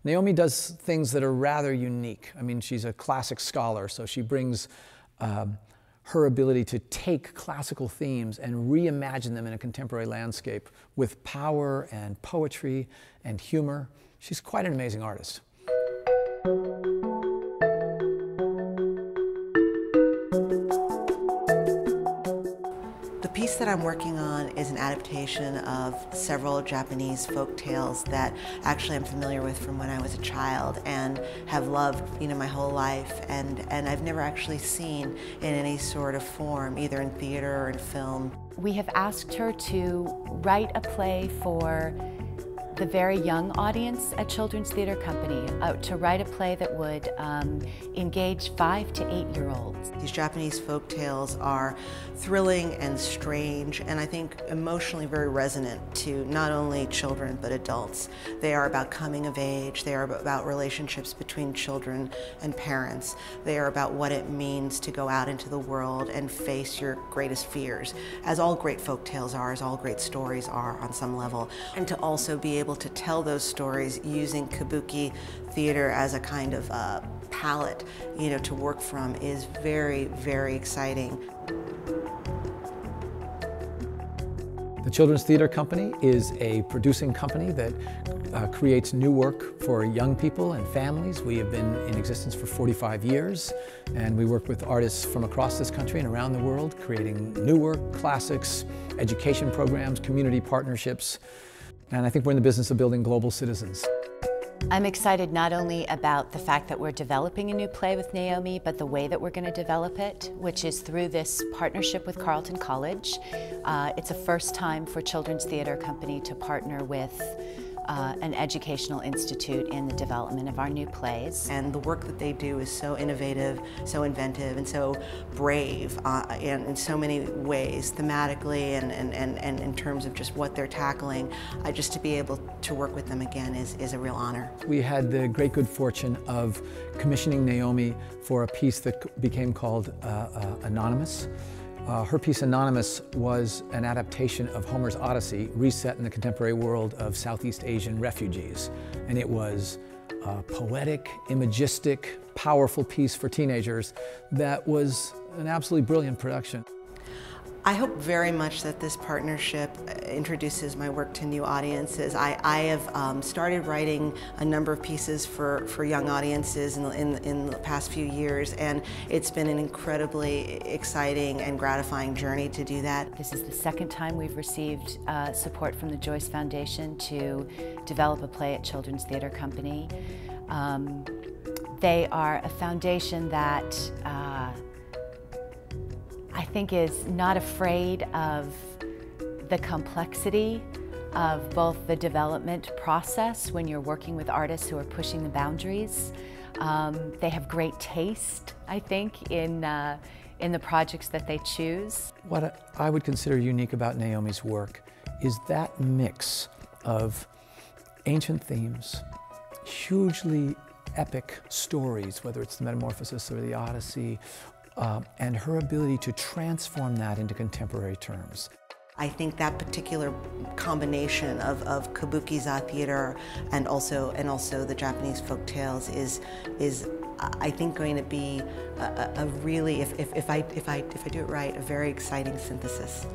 Naomi does things that are rather unique. I mean, she's a classic scholar, so she brings her ability to take classical themes and reimagine them in a contemporary landscape with power and poetry and humor. She's quite an amazing artist. The piece that I'm working on is an adaptation of several Japanese folk tales that actually I'm familiar with from when I was a child and have loved, my whole life, and I've never actually seen in any sort of form, either in theater or in film. We have asked her to write a play for the very young audience at Children's Theatre Company, to write a play that would engage 5 to 8-year-olds. These Japanese folk tales are thrilling and strange, and I think emotionally very resonant to not only children but adults. They are about coming of age, they are about relationships between children and parents. They are about what it means to go out into the world and face your greatest fears, as all great folk tales are, as all great stories are on some level, and to also be able to tell those stories using kabuki theater as a kind of palette, to work from is very, very exciting. The Children's Theatre Company is a producing company that creates new work for young people and families. We have been in existence for 45 years, and we work with artists from across this country and around the world, creating new work, classics, education programs, community partnerships. And I think we're in the business of building global citizens. I'm excited not only about the fact that we're developing a new play with Naomi, but the way that we're going to develop it, which is through this partnership with Carleton College. It's a first time for Children's Theatre Company to partner with an educational institute in the development of our new plays. And the work that they do is so innovative, so inventive, and so brave in so many ways, thematically and in terms of just what they're tackling. Just to be able to work with them again is a real honor. We had the great good fortune of commissioning Naomi for a piece that became called Anonymous. Her piece Anonymous was an adaptation of Homer's Odyssey reset in the contemporary world of Southeast Asian refugees. And it was a poetic, imagistic, powerful piece for teenagers that was an absolutely brilliant production. I hope very much that this partnership introduces my work to new audiences. I have started writing a number of pieces for young audiences in the past few years, and it's been an incredibly exciting and gratifying journey to do that. This is the second time we've received support from the Joyce Foundation to develop a play at Children's Theatre Company. They are a foundation that I think is not afraid of the complexity of both the development process when you're working with artists who are pushing the boundaries. They have great taste, I think, in the projects that they choose. What I would consider unique about Naomi's work is that mix of ancient themes, hugely epic stories, whether it's the Metamorphosis or the Odyssey, and her ability to transform that into contemporary terms. I think that particular combination of kabuki-za theater and also the Japanese folk tales is I think going to be a really, if I do it right, a very exciting synthesis.